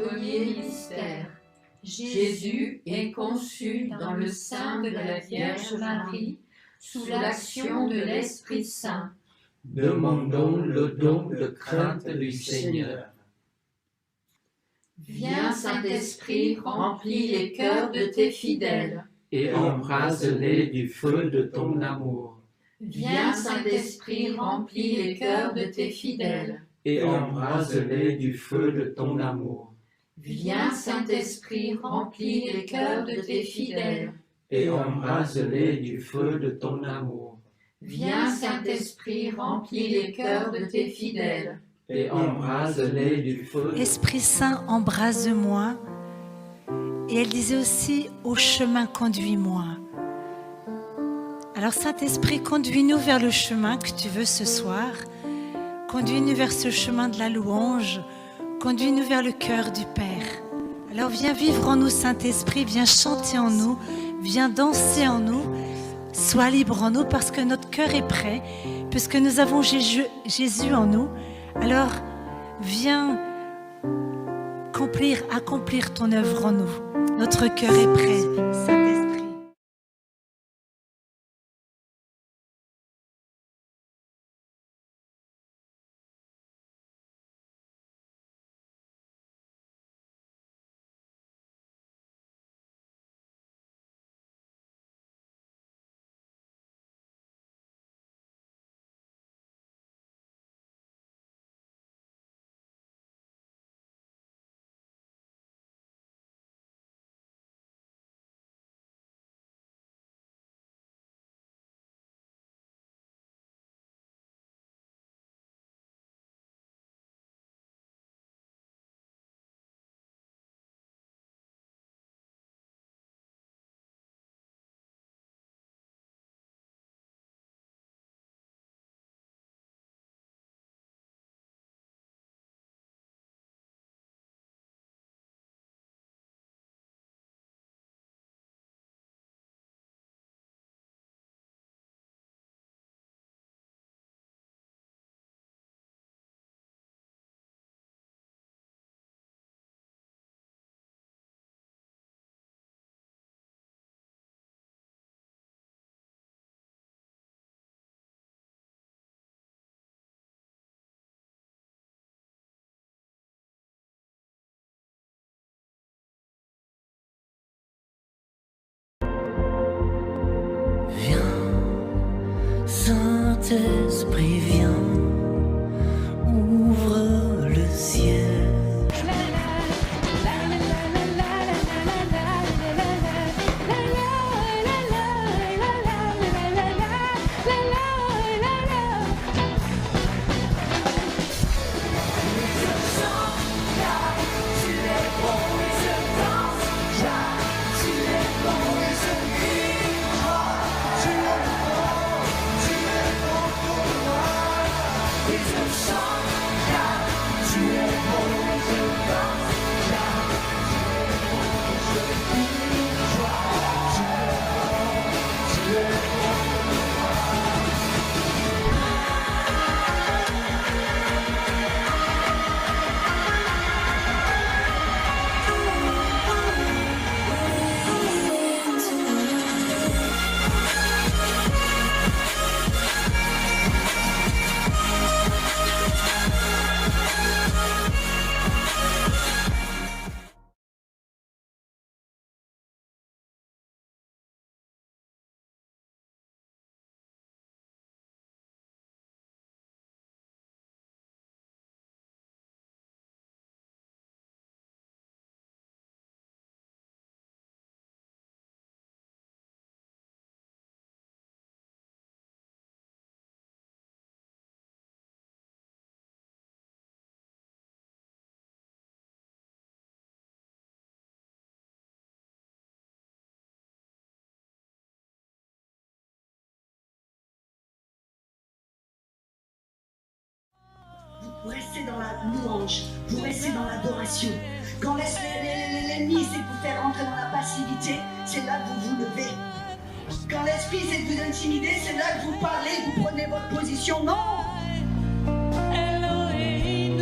Premier mystère. Jésus est conçu dans le sein de la Vierge Marie, sous l'action de l'Esprit Saint. Demandons le don de crainte du Seigneur. Viens, Saint-Esprit, remplis les cœurs de tes fidèles. Et embrase-les du feu de ton amour. Viens, Saint-Esprit, remplis les cœurs de tes fidèles. Et embrase-les du feu de ton amour. Viens, Saint-Esprit, remplis les cœurs de tes fidèles. Et embrase-les du feu de ton amour. Viens, Saint-Esprit, remplis les cœurs de tes fidèles. Et embrase-les du feu. Esprit Saint, embrase-moi. Et elle disait aussi, au chemin, conduis-moi. Alors Saint-Esprit, conduis-nous vers le chemin que tu veux ce soir. Conduis-nous vers ce chemin de la louange. Conduis-nous vers le cœur du Père. Alors viens vivre en nous, Saint-Esprit, viens chanter en nous, viens danser en nous. Sois libre en nous parce que notre cœur est prêt, puisque nous avons Jésus en nous. Alors viens accomplir ton œuvre en nous. Notre cœur est prêt, Saint-Esprit. Saint-Esprit, viens, ouvre le ciel. Vous restez dans la louange, vous restez dans l'adoration. Quand l'ennemi essaie de vous faire rentrer dans la passivité, c'est là que vous vous levez. Quand l'esprit essaie de vous intimider, c'est là que vous parlez, vous prenez votre position. Non! Elohim,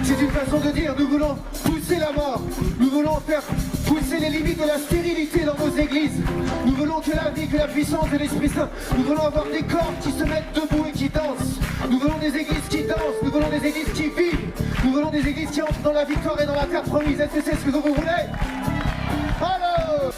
C'est une façon de dire, nous voulons pousser la mort, nous voulons faire pousser les limites de la stérilité dans nos églises. Nous voulons que la vie, que la puissance de l'Esprit Saint, nous voulons avoir des corps qui se mettent debout et qui dansent. Nous voulons des églises qui dansent, nous voulons des églises qui vivent, nous voulons des églises qui entrent dans la victoire et dans la terre promise. Est-ce que c'est ce que vous voulez? Allô!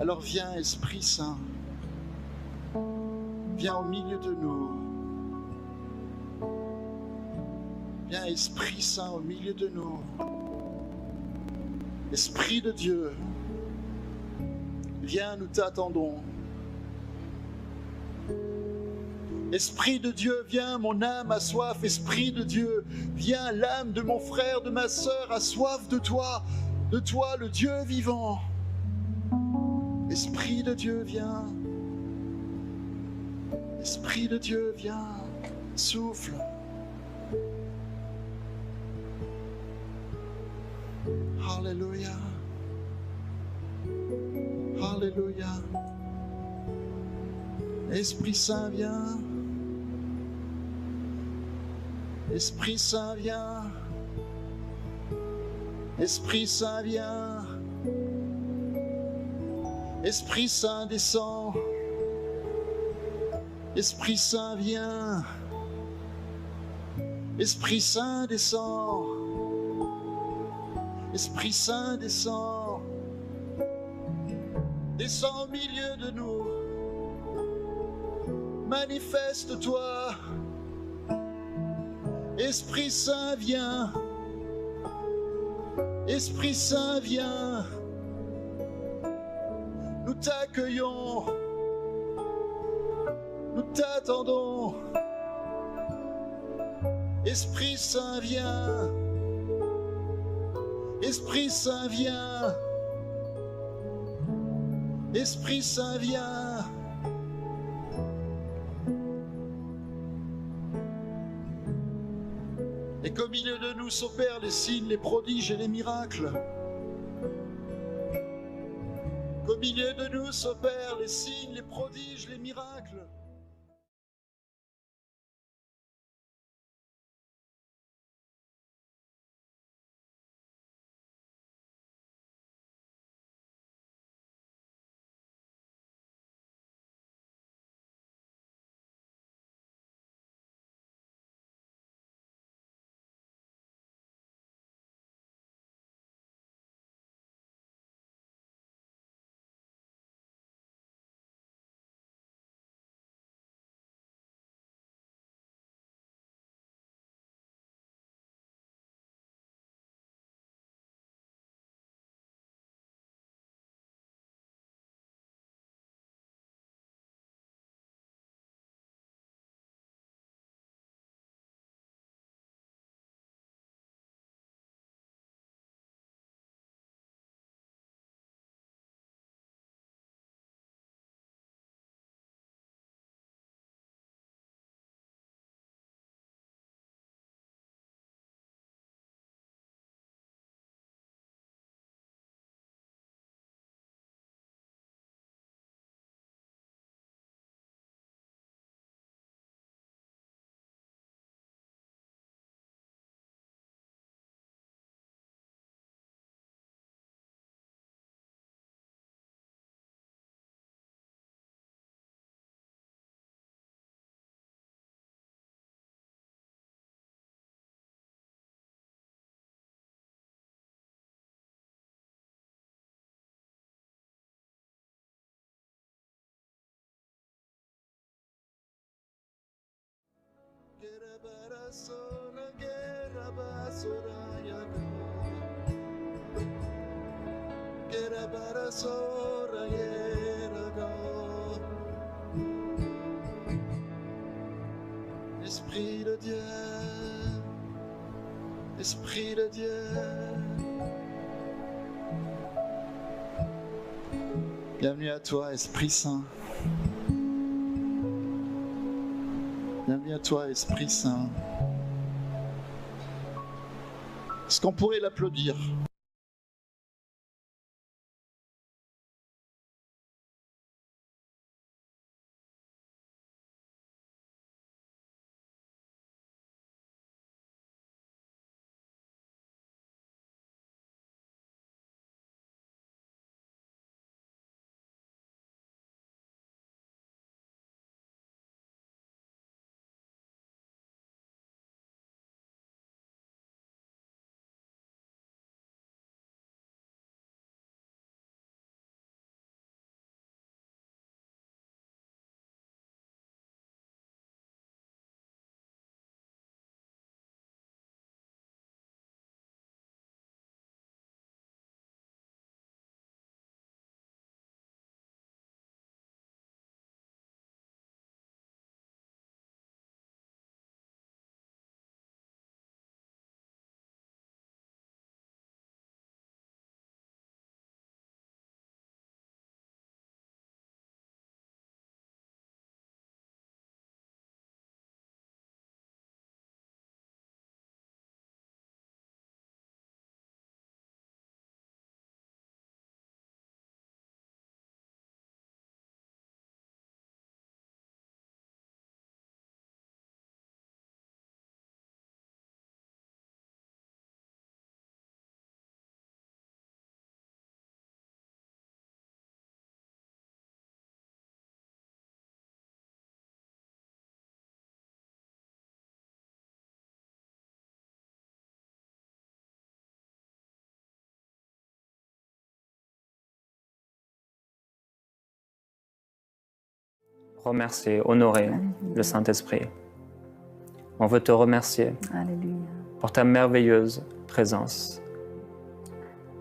Alors viens, Esprit Saint, viens au milieu de nous. Viens, Esprit Saint, au milieu de nous. Esprit de Dieu, viens, nous t'attendons. Esprit de Dieu, viens, mon âme a soif. Esprit de Dieu, viens, l'âme de mon frère, de ma sœur a soif de toi le Dieu vivant. Esprit de Dieu, viens. Esprit de Dieu, viens. Souffle. Alléluia. Alléluia. Esprit Saint, viens. Esprit Saint, viens. Esprit Saint, viens. Esprit Saint, descend. Esprit Saint, viens. Esprit Saint, descend. Esprit Saint, descend. Descends au milieu de nous. Manifeste-toi. Esprit Saint, viens. Esprit Saint, viens. Nous t'accueillons. Nous t'attendons. Esprit Saint, viens. Esprit Saint, viens. Esprit Saint, viens. Et qu'au milieu de nous s'opèrent les signes, les prodiges et les miracles. Qu'au milieu de nous s'opèrent les signes, les prodiges, les miracles. Esprit de Dieu, Esprit de Dieu. Bienvenue à toi, Esprit Saint. Bienvenue à toi, Esprit Saint. Est-ce qu'on pourrait l'applaudir ? Remercier, honorer le Saint-Esprit. On veut te remercier pour ta merveilleuse présence.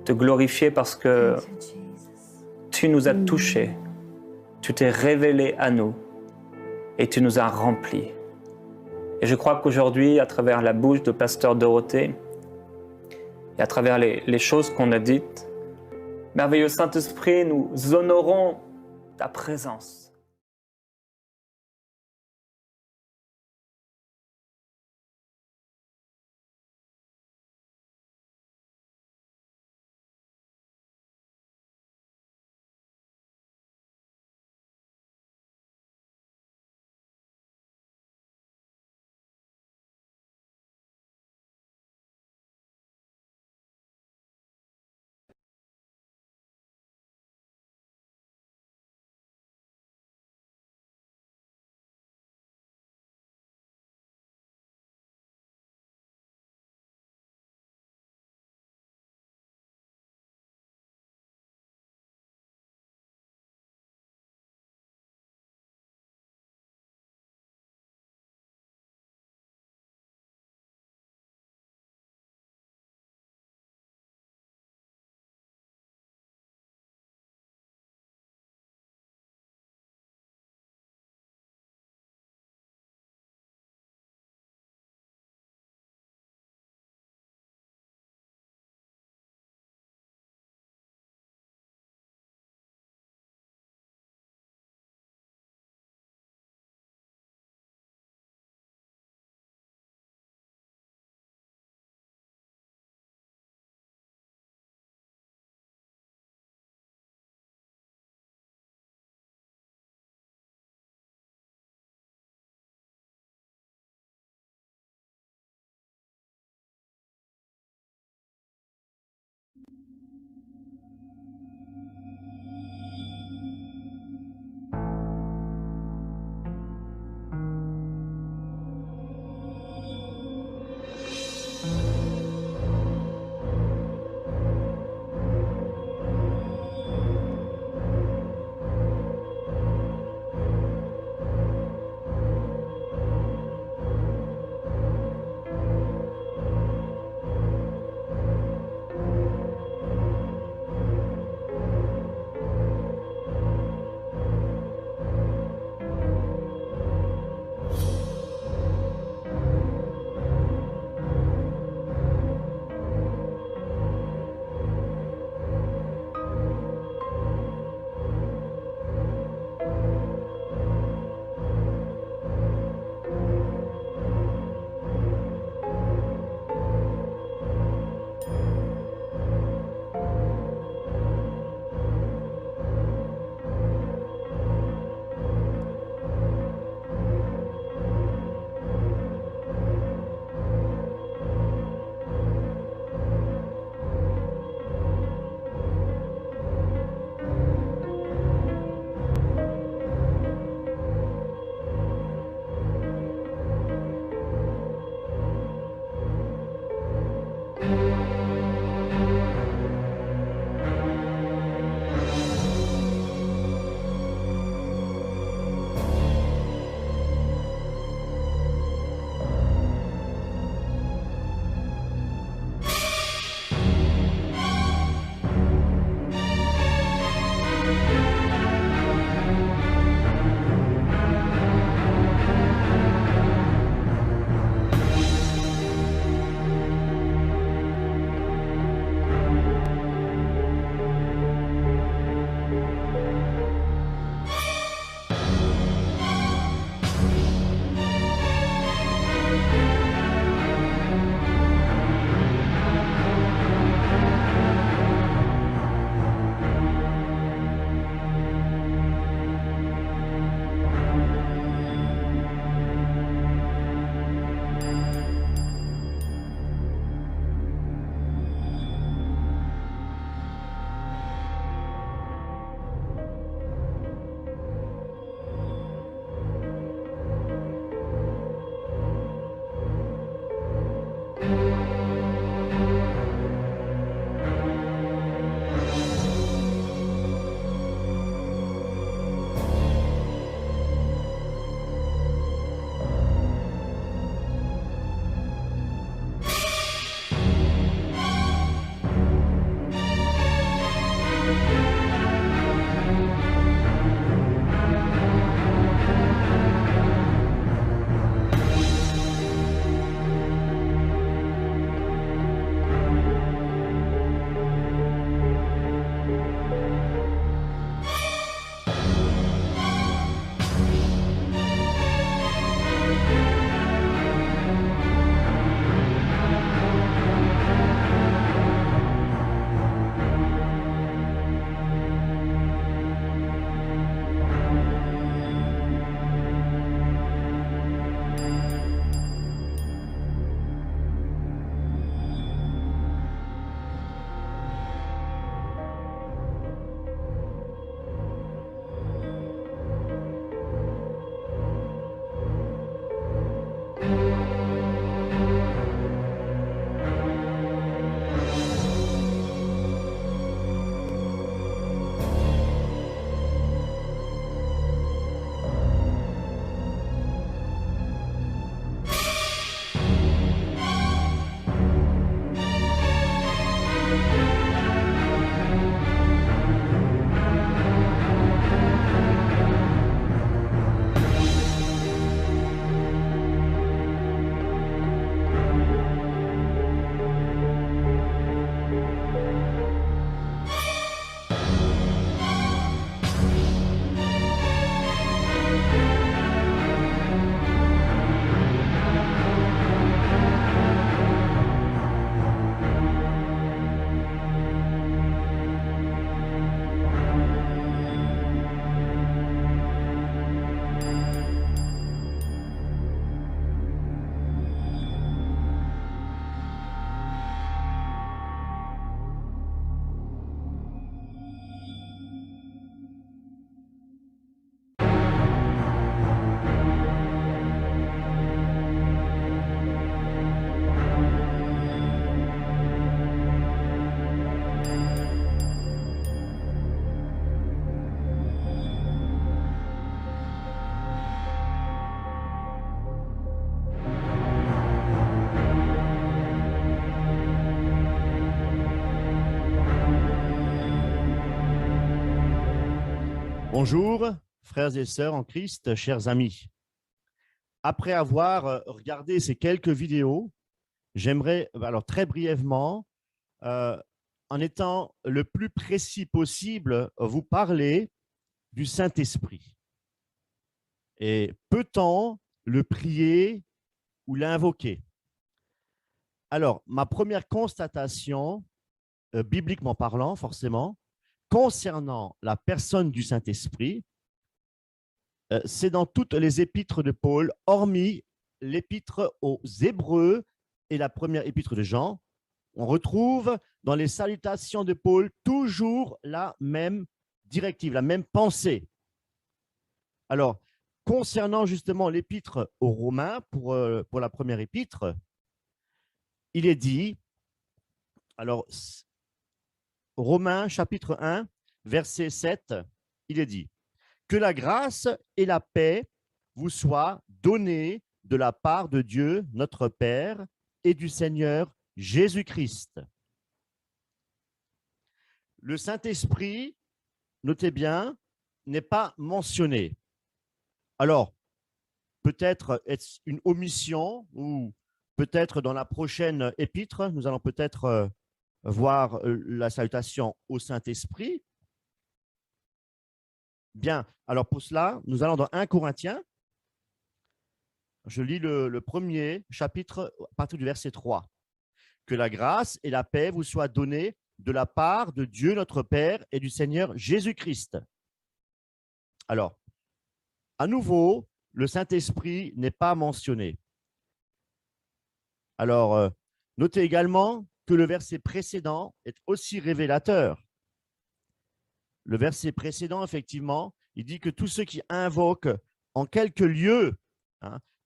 Te glorifier parce que tu nous as touchés, tu t'es révélé à nous et tu nous as remplis. Et je crois qu'aujourd'hui, à travers la bouche de Pasteur Dorothée et à travers les choses qu'on a dites, merveilleux Saint-Esprit, nous honorons ta présence. Bonjour, frères et sœurs en Christ, chers amis. Après avoir regardé ces quelques vidéos, j'aimerais, alors très brièvement, en étant le plus précis possible, vous parler du Saint-Esprit. Et peut-on le prier ou l'invoquer? Alors, ma première constatation, bibliquement parlant, forcément, concernant la personne du Saint-Esprit, c'est dans toutes les épîtres de Paul, hormis l'épître aux Hébreux et la première épître de Jean. On retrouve dans les salutations de Paul toujours la même directive, la même pensée. Alors, concernant justement l'épître aux Romains, pour la première épître, il est dit, alors, Romains chapitre 1, verset 7, il est dit « Que la grâce et la paix vous soient données de la part de Dieu, notre Père, et du Seigneur Jésus-Christ. » Le Saint-Esprit, notez bien, n'est pas mentionné. Alors, peut-être est-ce une omission ou peut-être dans la prochaine épître, nous allons peut-être voir la salutation au Saint-Esprit. Bien, alors pour cela, nous allons dans 1 Corinthiens. Je lis le premier chapitre à partir du verset 3. « Que la grâce et la paix vous soient données de la part de Dieu notre Père et du Seigneur Jésus-Christ. » Alors, à nouveau, le Saint-Esprit n'est pas mentionné. Alors, notez également que le verset précédent est aussi révélateur. Le verset précédent, effectivement, il dit que tous ceux qui invoquent en quelque lieu,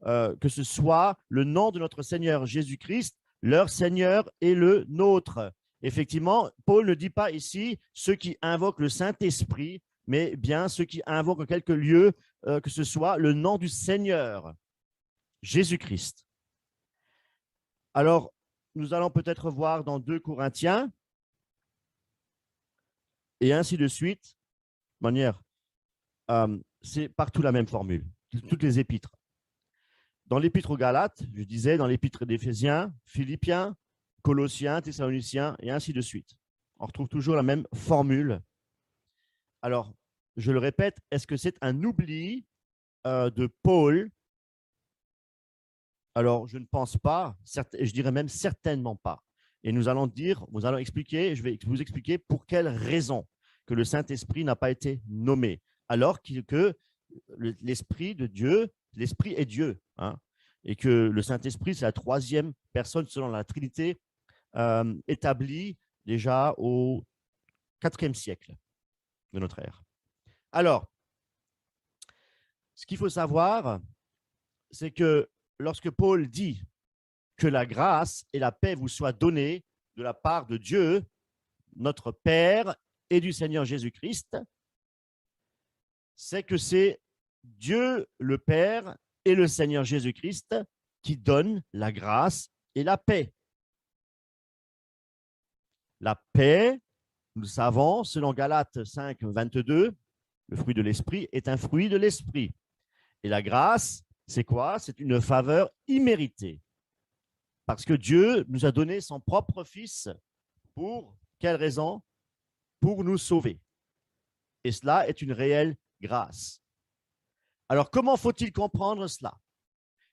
que ce soit le nom de notre Seigneur Jésus-Christ, leur Seigneur et le nôtre. Effectivement, Paul ne dit pas ici ceux qui invoquent le Saint-Esprit, mais bien ceux qui invoquent en quelque lieu, que ce soit le nom du Seigneur Jésus-Christ. Alors, nous allons peut-être voir dans 2 Corinthiens, et ainsi de suite, de manière, c'est partout la même formule, toutes les épîtres. Dans l'épître aux Galates, je disais, dans l'épître d'Éphésiens, Philippiens, Colossiens, Thessaloniciens, et ainsi de suite. On retrouve toujours la même formule. Alors, je le répète, est-ce que c'est un oubli de Paul? Alors, je ne pense pas, je dirais même certainement pas. Et nous allons expliquer, je vais vous expliquer pour quelle raison que le Saint-Esprit n'a pas été nommé, alors que l'Esprit de Dieu, l'Esprit est Dieu, et que le Saint-Esprit, c'est la troisième personne selon la Trinité établie déjà au IVe siècle de notre ère. Alors, ce qu'il faut savoir, c'est que lorsque Paul dit que la grâce et la paix vous soient données de la part de Dieu, notre Père et du Seigneur Jésus-Christ, c'est que c'est Dieu le Père et le Seigneur Jésus-Christ qui donnent la grâce et la paix. La paix, nous le savons, selon Galates 5, 22, le fruit de l'esprit est un fruit de l'esprit. Et la grâce, c'est quoi? C'est une faveur imméritée. Parce que Dieu nous a donné son propre Fils. Pour quelle raison? Pour nous sauver. Et cela est une réelle grâce. Alors, comment faut-il comprendre cela?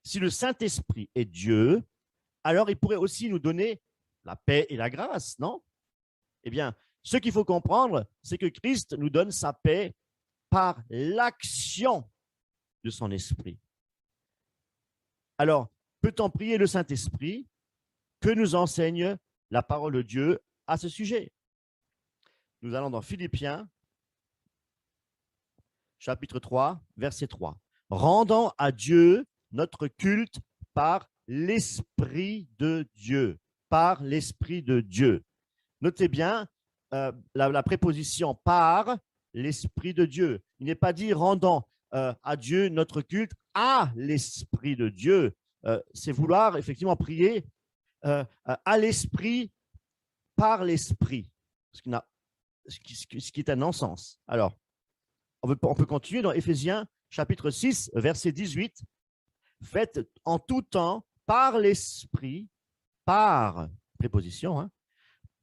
Si le Saint-Esprit est Dieu, alors il pourrait aussi nous donner la paix et la grâce, non? Eh bien, ce qu'il faut comprendre, c'est que Christ nous donne sa paix par l'action de son esprit. Alors, peut-on prier le Saint-Esprit? Que nous enseigne la parole de Dieu à ce sujet? Nous allons dans Philippiens, chapitre 3, verset 3. « Rendant à Dieu notre culte par l'Esprit de Dieu. » Par l'Esprit de Dieu. Notez bien la préposition « par l'Esprit de Dieu ». Il n'est pas dit « rendant à Dieu notre culte à l'Esprit de Dieu ». C'est vouloir effectivement prier à l'Esprit, par l'Esprit, ce qui est un non-sens. Alors, on peut continuer dans Éphésiens chapitre 6, verset 18. Faites en tout temps, par l'Esprit, par préposition, hein,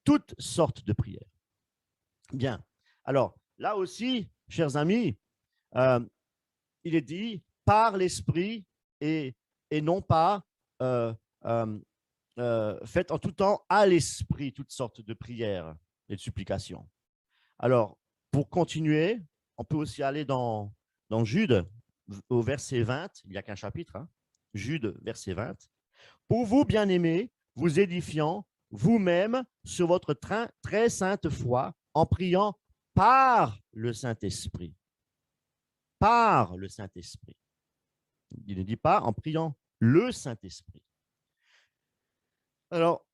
toutes sortes de prières. Bien. Alors, là aussi, chers amis, il est dit par l'Esprit et non pas faites en tout temps à l'Esprit toutes sortes de prières et de supplications. Alors, pour continuer, on peut aussi aller dans Jude, au verset 20, il n'y a qu'un chapitre, hein, Jude, verset 20. Pour vous, bien-aimés, vous édifiant vous-même sur votre très sainte foi, en priant par le Saint-Esprit. Par le Saint-Esprit. Il ne dit pas en priant le Saint-Esprit. Alors,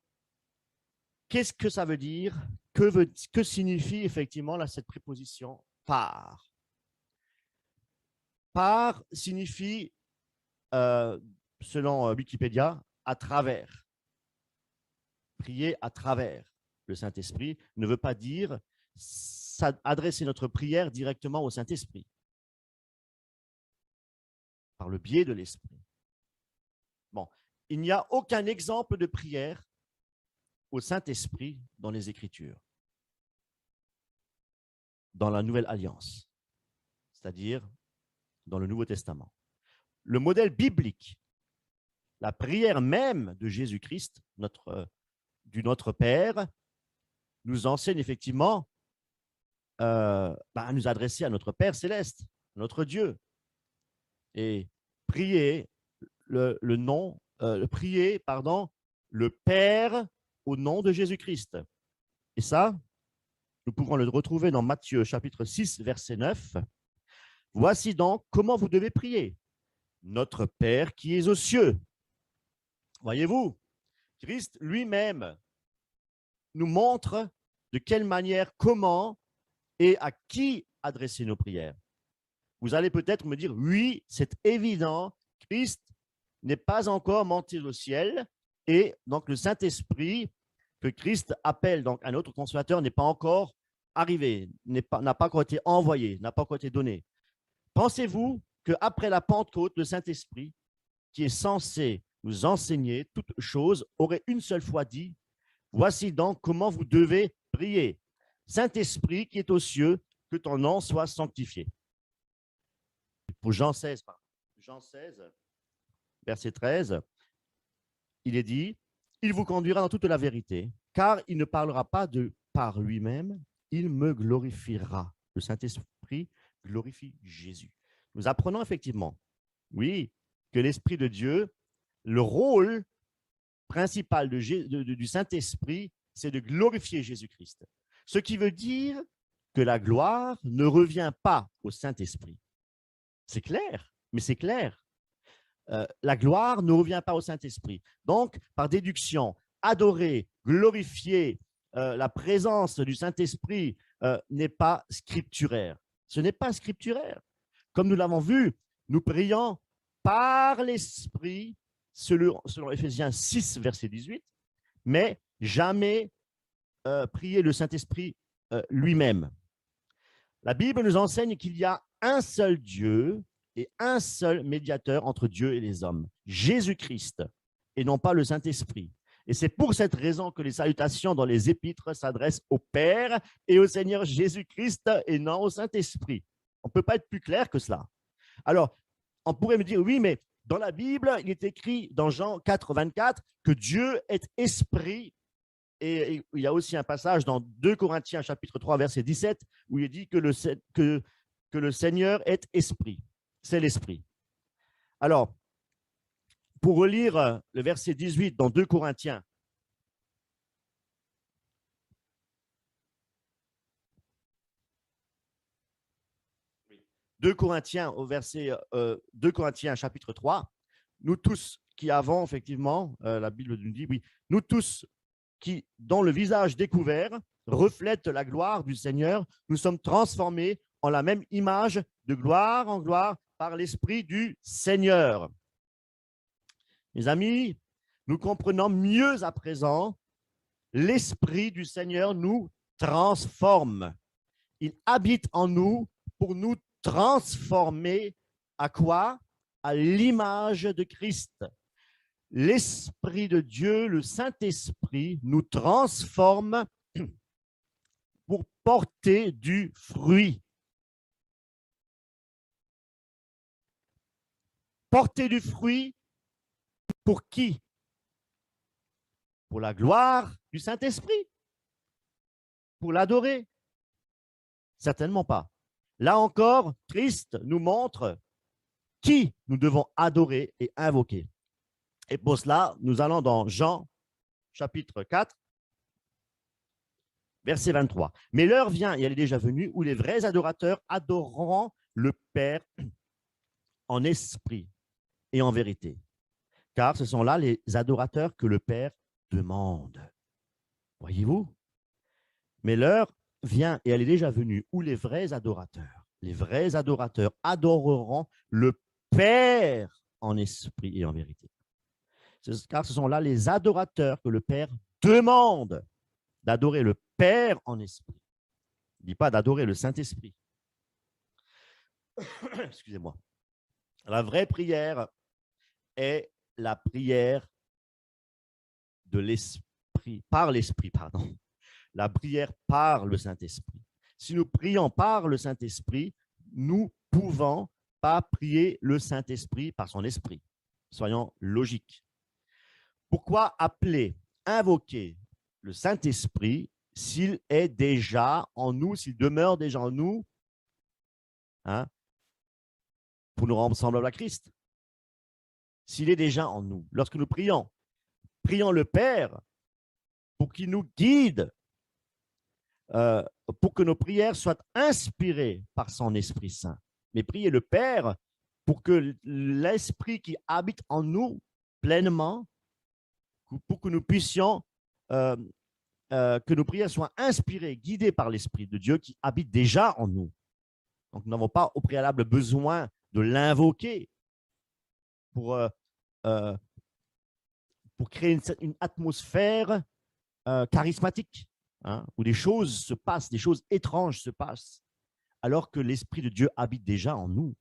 qu'est-ce que ça veut dire? Que signifie effectivement là, cette préposition par? Par signifie, selon Wikipédia, à travers. Prier à travers le Saint-Esprit ne veut pas dire adresser notre prière directement au Saint-Esprit, par le biais de l'Esprit. Bon, il n'y a aucun exemple de prière au Saint-Esprit dans les Écritures, dans la Nouvelle Alliance, c'est-à-dire dans le Nouveau Testament. Le modèle biblique, la prière même de Jésus-Christ, notre Père, nous enseigne effectivement à nous adresser à notre Père céleste, notre Dieu, et prier le Père au nom de Jésus-Christ. Et ça, nous pouvons le retrouver dans Matthieu chapitre 6, verset 9. Voici donc comment vous devez prier. Notre Père qui es aux cieux. Voyez-vous, Christ lui-même nous montre de quelle manière, comment et à qui adresser nos prières. Vous allez peut-être me dire, oui, c'est évident, Christ n'est pas encore monté au ciel et donc le Saint-Esprit que Christ appelle donc un autre consolateur n'est pas encore arrivé, n'a pas encore été envoyé, n'a pas encore été donné. Pensez-vous qu'après la Pentecôte, le Saint-Esprit, qui est censé nous enseigner toutes choses, aurait une seule fois dit, voici donc comment vous devez prier. Saint-Esprit qui est aux cieux, que ton nom soit sanctifié. Pour Jean 16, verset 13, il est dit, il vous conduira dans toute la vérité, car il ne parlera pas par lui-même, il me glorifiera. Le Saint-Esprit glorifie Jésus. Nous apprenons effectivement, oui, que l'Esprit de Dieu, le rôle principal du Saint-Esprit, c'est de glorifier Jésus-Christ. Ce qui veut dire que la gloire ne revient pas au Saint-Esprit. C'est clair, mais c'est clair. La gloire ne revient pas au Saint-Esprit. Donc, par déduction, adorer, glorifier la présence du Saint-Esprit n'est pas scripturaire. Ce n'est pas scripturaire. Comme nous l'avons vu, nous prions par l'Esprit, selon Éphésiens 6, verset 18, mais jamais prier le Saint-Esprit lui-même. La Bible nous enseigne qu'il y a un seul Dieu et un seul médiateur entre Dieu et les hommes, Jésus-Christ, et non pas le Saint-Esprit. Et c'est pour cette raison que les salutations dans les épîtres s'adressent au Père et au Seigneur Jésus-Christ et non au Saint-Esprit. On ne peut pas être plus clair que cela. Alors, on pourrait me dire, oui, mais dans la Bible, il est écrit dans Jean 4, 24 que Dieu est esprit. Et il y a aussi un passage dans 2 Corinthiens, chapitre 3, verset 17, où il est dit que le Seigneur est esprit. C'est l'esprit. Alors, pour relire le verset 18 dans 2 Corinthiens, au verset 2 Corinthiens, chapitre 3, nous tous qui avons effectivement, la Bible nous dit, oui, nous tous qui, dont le visage découvert, reflète la gloire du Seigneur, nous sommes transformés en la même image de gloire en gloire par l'Esprit du Seigneur. Mes amis, nous comprenons mieux à présent, l'Esprit du Seigneur nous transforme. Il habite en nous pour nous transformés à quoi? À l'image de Christ. L'Esprit de Dieu, le Saint-Esprit, nous transforme pour porter du fruit. Porter du fruit pour qui? Pour la gloire du Saint-Esprit? Pour l'adorer? Certainement pas. Là encore, Christ nous montre qui nous devons adorer et invoquer. Et pour cela, nous allons dans Jean, chapitre 4, verset 23. Mais l'heure vient, et elle est déjà venue, où les vrais adorateurs adoreront le Père en esprit et en vérité. Car ce sont là les adorateurs que le Père demande. Voyez-vous? Mais l'heure vient, et elle est déjà venue, où les vrais adorateurs adoreront le Père en esprit et en vérité. Car ce sont là les adorateurs que le Père demande d'adorer le Père en esprit. Il ne dit pas d'adorer le Saint-Esprit. Excusez-moi. La vraie prière est la prière de l'Esprit, par l'Esprit, pardon. La prière par le Saint-Esprit. Si nous prions par le Saint-Esprit, nous ne pouvons pas prier le Saint-Esprit par son esprit. Soyons logiques. Pourquoi appeler, invoquer le Saint-Esprit s'il est déjà en nous, s'il demeure déjà en nous, hein, pour nous rendre semblables à Christ? S'il est déjà en nous, lorsque nous prions le Père pour qu'il nous guide, pour que nos prières soient inspirées par son Esprit Saint. Mais priez le Père pour que l'Esprit qui habite en nous pleinement, pour que nous puissions, que nos prières soient inspirées, guidées par l'Esprit de Dieu qui habite déjà en nous. Donc, nous n'avons pas au préalable besoin de l'invoquer pour créer une atmosphère charismatique, hein, où des choses se passent, des choses étranges se passent, alors que l'Esprit de Dieu habite déjà en nous.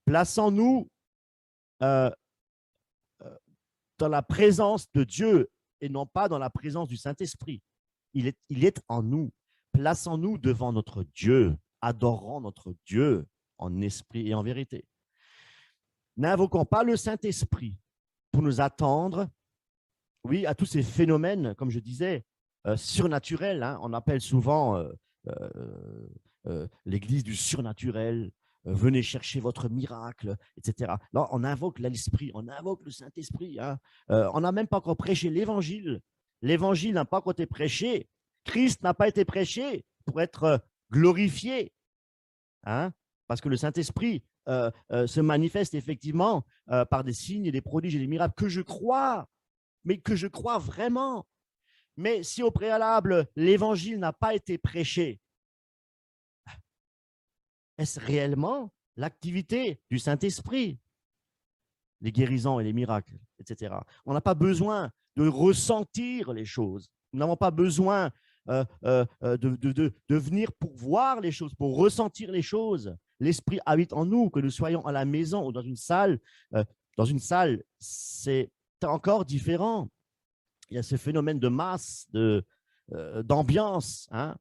Plaçons-nous dans la présence de Dieu et non pas dans la présence du Saint-Esprit. Il est en nous. Plaçons-nous devant notre Dieu, adorons notre Dieu en esprit et en vérité. N'invoquons pas le Saint-Esprit pour nous attendre, oui, à tous ces phénomènes, comme je disais, surnaturels, hein. On appelle souvent l'Église du surnaturel, venez chercher votre miracle, etc. Là, on invoque l'Esprit, on invoque le Saint-Esprit, hein. On n'a même pas encore prêché l'Évangile. L'Évangile n'a pas encore été prêché. Christ n'a pas été prêché pour être glorifié, hein, parce que le Saint-Esprit se manifeste effectivement par des signes et des prodiges et des miracles que je crois, mais que je crois vraiment. Mais si au préalable, l'Évangile n'a pas été prêché, est-ce réellement l'activité du Saint-Esprit? Les guérisons et les miracles, etc. On n'a pas besoin de ressentir les choses. Nous n'avons pas besoin de venir pour voir les choses, pour ressentir les choses. L'Esprit habite en nous, que nous soyons à la maison ou dans une salle. C'est encore différent. Il y a ce phénomène de masse, d'ambiance. Hein.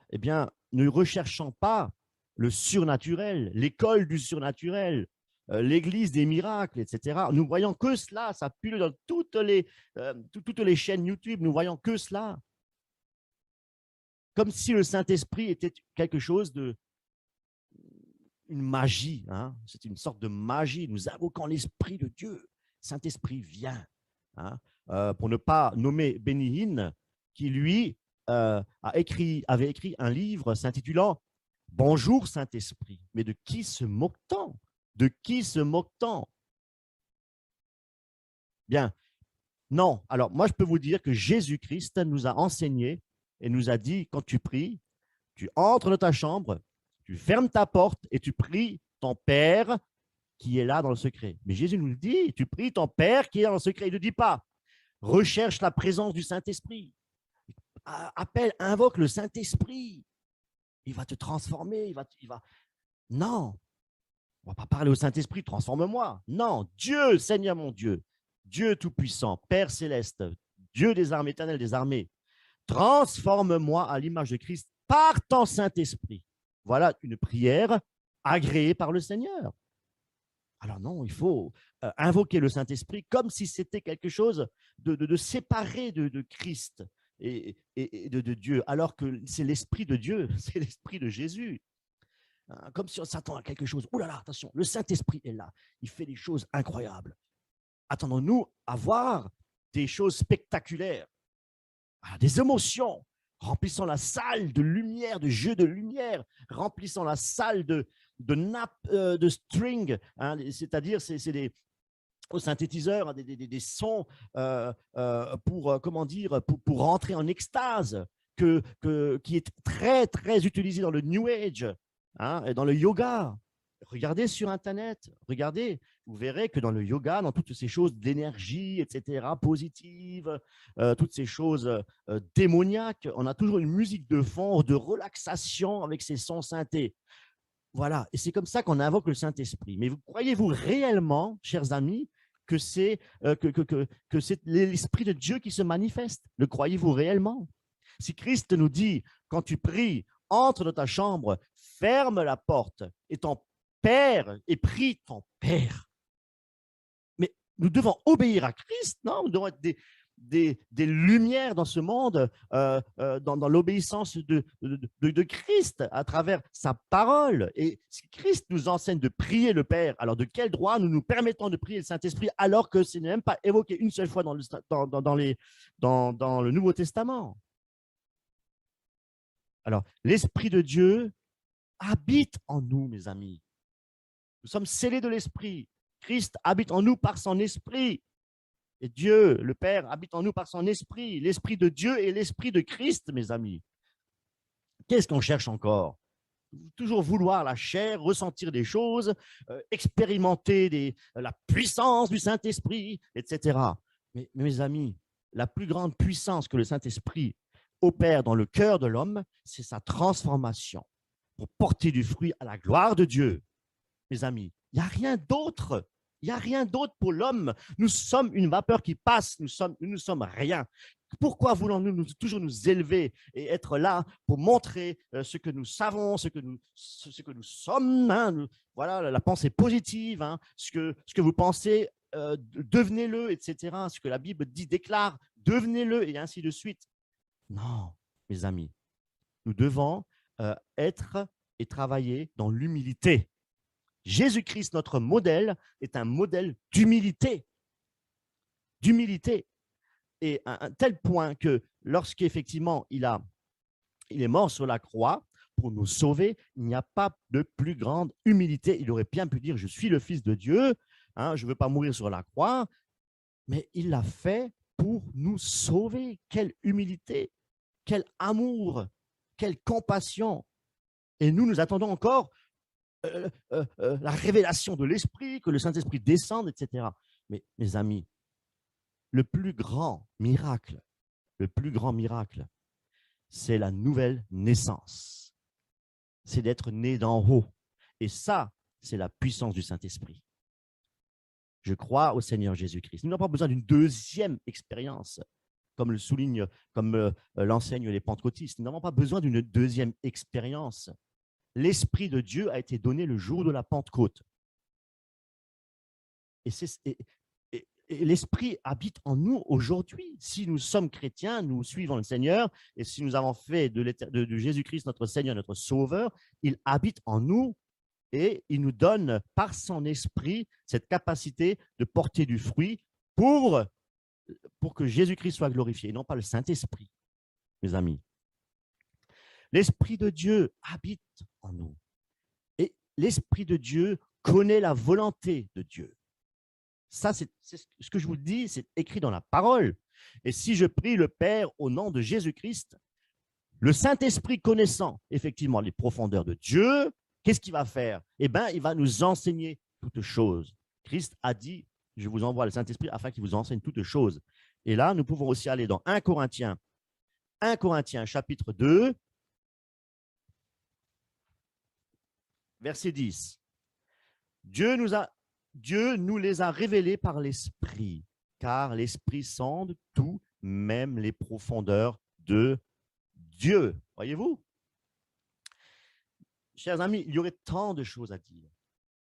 Eh bien, ne recherchons pas le surnaturel, l'école du surnaturel, l'église des miracles, etc. Nous voyons que cela, ça pullule dans toutes les chaînes YouTube, nous voyons que cela. Comme si le Saint-Esprit était quelque chose une magie, hein? C'est une sorte de magie. Nous invoquons l'Esprit de Dieu. Saint-Esprit vient. Hein? Pour ne pas nommer Benny Hinn, qui lui avait écrit un livre s'intitulant « Bonjour Saint-Esprit ». Mais de qui se moque-t-on? De qui se moque-t-on? Bien, non. Alors, moi, je peux vous dire que Jésus-Christ nous a enseigné et nous a dit, quand tu pries, tu entres dans ta chambre, tu fermes ta porte et tu pries ton Père qui est là dans le secret. Mais Jésus nous le dit, tu pries ton Père qui est dans le secret. Il ne dit pas, recherche la présence du Saint-Esprit. Appelle, invoque le Saint-Esprit. il va te transformer, Non, on ne va pas parler au Saint-Esprit, transforme-moi. Non, Dieu, Seigneur mon Dieu, Dieu Tout-Puissant, Père Céleste, Dieu des armées, Éternel des armées, transforme-moi à l'image de Christ par ton Saint-Esprit. Voilà une prière agréée par le Seigneur. Alors non, il faut invoquer le Saint-Esprit comme si c'était quelque chose de séparé de Christ et de Dieu, alors que c'est l'Esprit de Dieu, c'est l'Esprit de Jésus. Comme si on s'attend à quelque chose. Ouh là là, attention, le Saint-Esprit est là. Il fait des choses incroyables. Attendons-nous à voir des choses spectaculaires, des émotions, remplissant la salle de lumière, de jeux de lumière, remplissant la salle de nappes de string, c'est-à-dire au synthétiseur, des sons pour rentrer en extase, qui est très, très utilisé dans le New Age, et dans le yoga. Regardez sur Internet, regardez, vous verrez que dans le yoga, dans toutes ces choses d'énergie, etc., positives, toutes ces choses démoniaques, on a toujours une musique de fond, de relaxation avec ces sons synthés. Voilà, et c'est comme ça qu'on invoque le Saint-Esprit. Mais croyez-vous réellement, chers amis, que c'est l'Esprit de Dieu qui se manifeste? Le croyez-vous réellement? Si Christ nous dit, quand tu pries, entre dans ta chambre, ferme la porte, et ton Père, et prie ton Père. Mais nous devons obéir à Christ, non? Nous devons être des lumières dans ce monde, dans l'obéissance de Christ à travers sa parole. Et si Christ nous enseigne de prier le Père, alors de quel droit nous nous permettons de prier le Saint-Esprit alors que ce n'est même pas évoqué une seule fois dans le Nouveau Testament? Alors, l'Esprit de Dieu habite en nous, mes amis. Nous sommes scellés de l'Esprit. Christ habite en nous par son Esprit. Et Dieu, le Père, habite en nous par son Esprit. L'Esprit de Dieu et l'Esprit de Christ, mes amis. Qu'est-ce qu'on cherche encore? Toujours vouloir la chair, ressentir des choses, expérimenter la puissance du Saint-Esprit, etc. Mais mes amis, la plus grande puissance que le Saint-Esprit opère dans le cœur de l'homme, c'est sa transformation pour porter du fruit à la gloire de Dieu. Mes amis, il n'y a rien d'autre. Il n'y a rien d'autre pour l'homme. Nous sommes une vapeur qui passe. Nous ne sommes rien. Pourquoi voulons-nous toujours nous élever et être là pour montrer ce que nous savons, ce que nous sommes, voilà, la pensée positive, ce que vous pensez, devenez-le, etc. Ce que la Bible dit, déclare, devenez-le, et ainsi de suite. Non, mes amis, nous devons être et travailler dans l'humilité. Jésus-Christ, notre modèle, est un modèle d'humilité. D'humilité. Et à un tel point que lorsqu'effectivement il est mort sur la croix pour nous sauver, il n'y a pas de plus grande humilité. Il aurait bien pu dire « Je suis le Fils de Dieu, je ne veux pas mourir sur la croix », mais il l'a fait pour nous sauver. Quelle humilité, quel amour, quelle compassion. Et nous attendons encore la révélation de l'Esprit, que le Saint-Esprit descende, etc. Mais mes amis, le plus grand miracle, c'est la nouvelle naissance. C'est d'être né d'en haut. Et ça, c'est la puissance du Saint-Esprit. Je crois au Seigneur Jésus-Christ. Nous n'avons pas besoin d'une deuxième expérience, comme l'enseignent les pentecôtistes. Nous n'avons pas besoin d'une deuxième expérience. L'Esprit de Dieu a été donné le jour de la Pentecôte. Et l'Esprit habite en nous aujourd'hui. Si nous sommes chrétiens, nous suivons le Seigneur, et si nous avons fait de Jésus-Christ notre Seigneur, notre Sauveur, il habite en nous et il nous donne par son Esprit cette capacité de porter du fruit pour que Jésus-Christ soit glorifié, et non pas le Saint-Esprit, mes amis. L'Esprit de Dieu habite en nous. Et l'Esprit de Dieu connaît la volonté de Dieu. Ça, c'est ce que je vous dis, c'est écrit dans la parole. Et si je prie le Père au nom de Jésus-Christ, le Saint-Esprit connaissant effectivement les profondeurs de Dieu, qu'est-ce qu'il va faire? Eh bien, il va nous enseigner toutes choses. Christ a dit, je vous envoie le Saint-Esprit afin qu'il vous enseigne toutes choses. Et là, nous pouvons aussi aller dans 1 Corinthiens chapitre 2, verset 10. Dieu nous les a révélés par l'Esprit, car l'Esprit sonde tout, même les profondeurs de Dieu. Voyez-vous? Chers amis, il y aurait tant de choses à dire.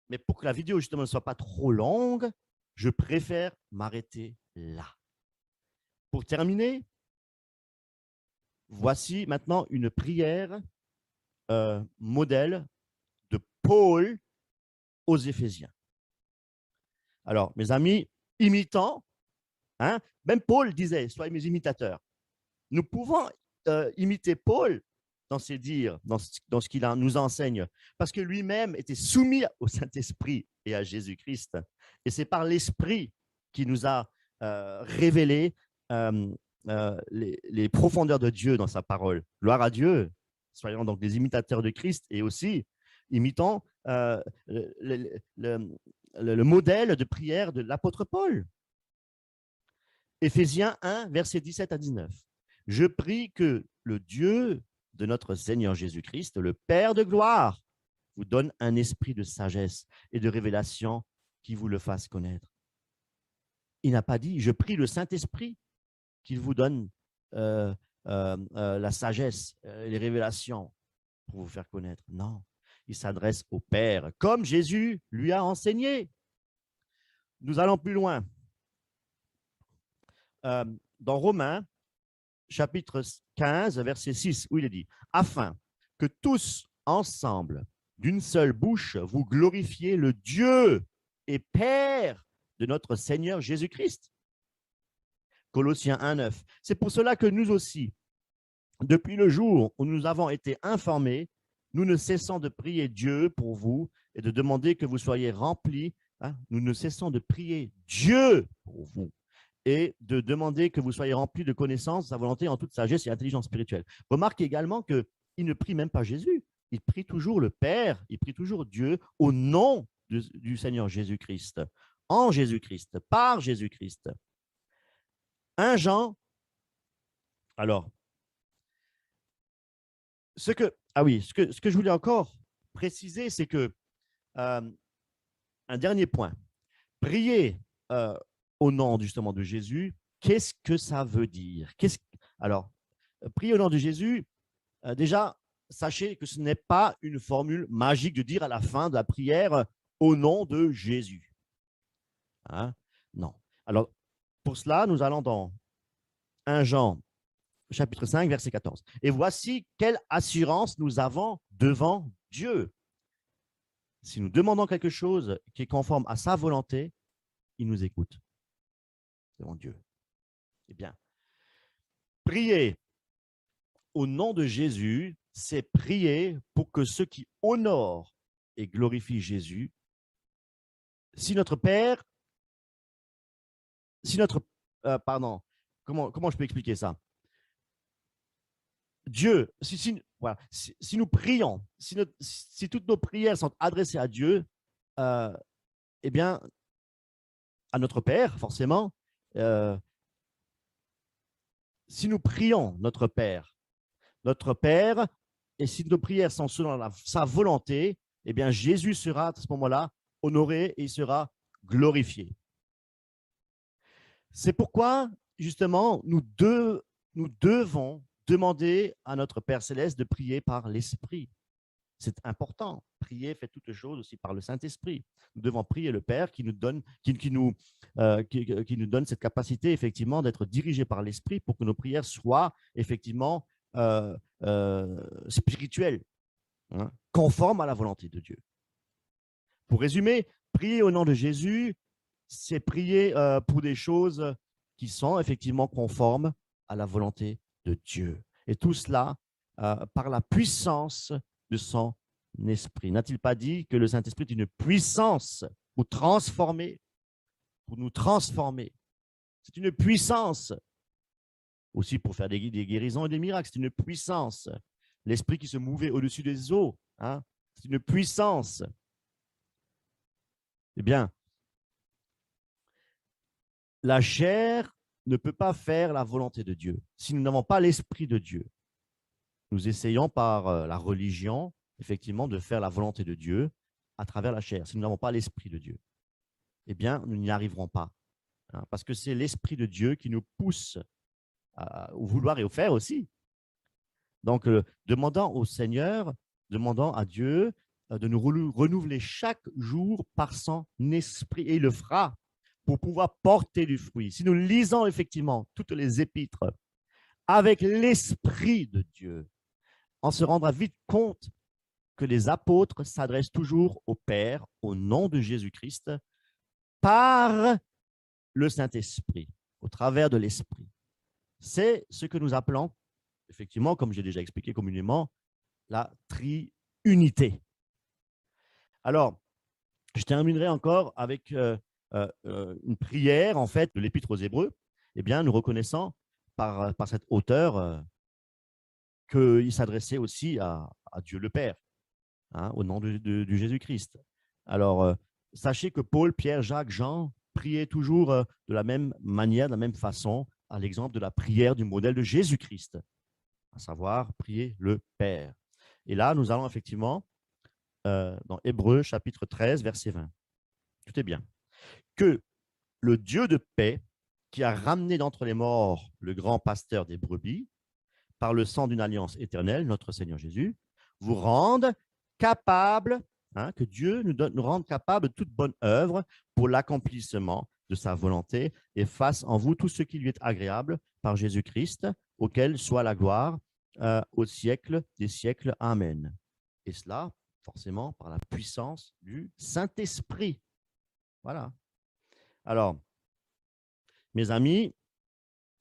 Mais pour que la vidéo justement ne soit pas trop longue, je préfère m'arrêter là. Pour terminer, voici maintenant une prière modèle de Paul aux Éphésiens. Alors, mes amis, imitant, hein, même Paul disait, soyez mes imitateurs. Nous pouvons imiter Paul dans ses dires, dans ce qu'il nous enseigne, parce que lui-même était soumis au Saint-Esprit et à Jésus-Christ. Et c'est par l'Esprit qui nous a révélé les profondeurs de Dieu dans sa parole. Gloire à Dieu. Soyons donc des imitateurs de Christ et aussi imitons le modèle de prière de l'apôtre Paul. Éphésiens 1, versets 17 à 19. Je prie que le Dieu de notre Seigneur Jésus-Christ, le Père de gloire, vous donne un esprit de sagesse et de révélation qui vous le fasse connaître. Il n'a pas dit, je prie le Saint-Esprit qu'il vous donne la sagesse, les révélations pour vous faire connaître. Non, il s'adresse au Père, comme Jésus lui a enseigné. Nous allons plus loin. Dans Romains, chapitre 15, verset 6, où il est dit « Afin que tous ensemble, d'une seule bouche, vous glorifiez le Dieu et Père de notre Seigneur Jésus-Christ. » Colossiens 1, 9. C'est pour cela que nous aussi, depuis le jour où nous avons été informés, nous ne cessons de prier Dieu pour vous et de demander que vous soyez remplis. Hein, nous ne cessons de prier Dieu pour vous et de demander que vous soyez remplis de connaissances, de sa volonté en toute sagesse et intelligence spirituelle. Remarquez également qu'il ne prie même pas Jésus. Il prie toujours le Père, il prie toujours Dieu au nom du Seigneur Jésus-Christ, en Jésus-Christ, par Jésus-Christ. 1 Jean, alors, ce que je voulais encore préciser, c'est que, un dernier point, prier au nom justement de Jésus, qu'est-ce que ça veut dire? Alors, prier au nom de Jésus, déjà, sachez que ce n'est pas une formule magique de dire à la fin de la prière au nom de Jésus. Hein? Non. Alors, pour cela, nous allons dans 1 Jean, chapitre 5, verset 14. Et voici quelle assurance nous avons devant Dieu. Si nous demandons quelque chose qui est conforme à sa volonté, il nous écoute. Devant Dieu. Eh bien, prier au nom de Jésus, c'est prier pour que ceux qui honorent et glorifient Jésus, comment je peux expliquer ça? Dieu, si nous prions, si toutes nos prières sont adressées à Dieu, eh bien, à notre Père, forcément, si nous prions notre Père, et si nos prières sont selon sa volonté, eh bien, Jésus sera à ce moment-là honoré et il sera glorifié. C'est pourquoi, justement, nous devons demander à notre Père Céleste de prier par l'Esprit. C'est important. Prier fait toutes choses aussi par le Saint-Esprit. Nous devons prier le Père qui nous donne cette capacité, effectivement, d'être dirigés par l'Esprit pour que nos prières soient, effectivement, spirituelles, hein, conformes à la volonté de Dieu. Pour résumer, prier au nom de Jésus, c'est prier pour des choses qui sont effectivement conformes à la volonté de Dieu. Et tout cela par la puissance de son esprit. N'a-t-il pas dit que le Saint-Esprit est une puissance pour nous transformer? C'est une puissance aussi pour faire des guérisons et des miracles. C'est une puissance. L'Esprit qui se mouvait au-dessus des eaux, hein? C'est une puissance. Eh bien, la chair ne peut pas faire la volonté de Dieu si nous n'avons pas l'Esprit de Dieu. Nous essayons par la religion, effectivement, de faire la volonté de Dieu à travers la chair. Si nous n'avons pas l'Esprit de Dieu, eh bien, nous n'y arriverons pas. Hein, parce que c'est l'Esprit de Dieu qui nous pousse à vouloir et au faire aussi. Donc, demandant au Seigneur, demandant à Dieu de nous renouveler chaque jour par son esprit. Et il le fera pour pouvoir porter du fruit. Si nous lisons effectivement toutes les épîtres avec l'Esprit de Dieu, on se rendra vite compte que les apôtres s'adressent toujours au Père, au nom de Jésus-Christ, par le Saint-Esprit, au travers de l'Esprit. C'est ce que nous appelons, effectivement, comme j'ai déjà expliqué communément, la triunité. Alors, je terminerai encore avec une prière, en fait, de l'Épître aux Hébreux. Eh bien, nous reconnaissons par cet auteur qu'il s'adressait aussi à Dieu le Père, hein, au nom du Jésus-Christ. Alors, sachez que Paul, Pierre, Jacques, Jean priaient toujours de la même manière, de la même façon, à l'exemple de la prière du modèle de Jésus-Christ, à savoir prier le Père. Et là, nous allons effectivement dans Hébreux chapitre 13, verset 20. Tout est bien. Que le Dieu de paix, qui a ramené d'entre les morts le grand pasteur des brebis, par le sang d'une alliance éternelle, notre Seigneur Jésus, vous rende capable, hein, que Dieu nous rende capable de toute bonne œuvre pour l'accomplissement de sa volonté et fasse en vous tout ce qui lui est agréable par Jésus-Christ, auquel soit la gloire au siècle des siècles. Amen. Et cela, forcément, par la puissance du Saint-Esprit. Voilà. Alors, mes amis,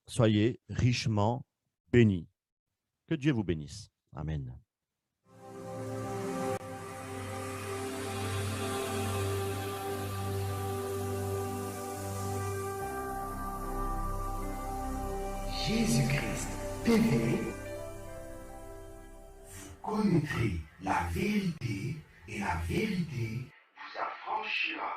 soyez richement bénis. Que Dieu vous bénisse. Amen. Jésus-Christ TV, vous connaîtrez la vérité et la vérité vous affranchira.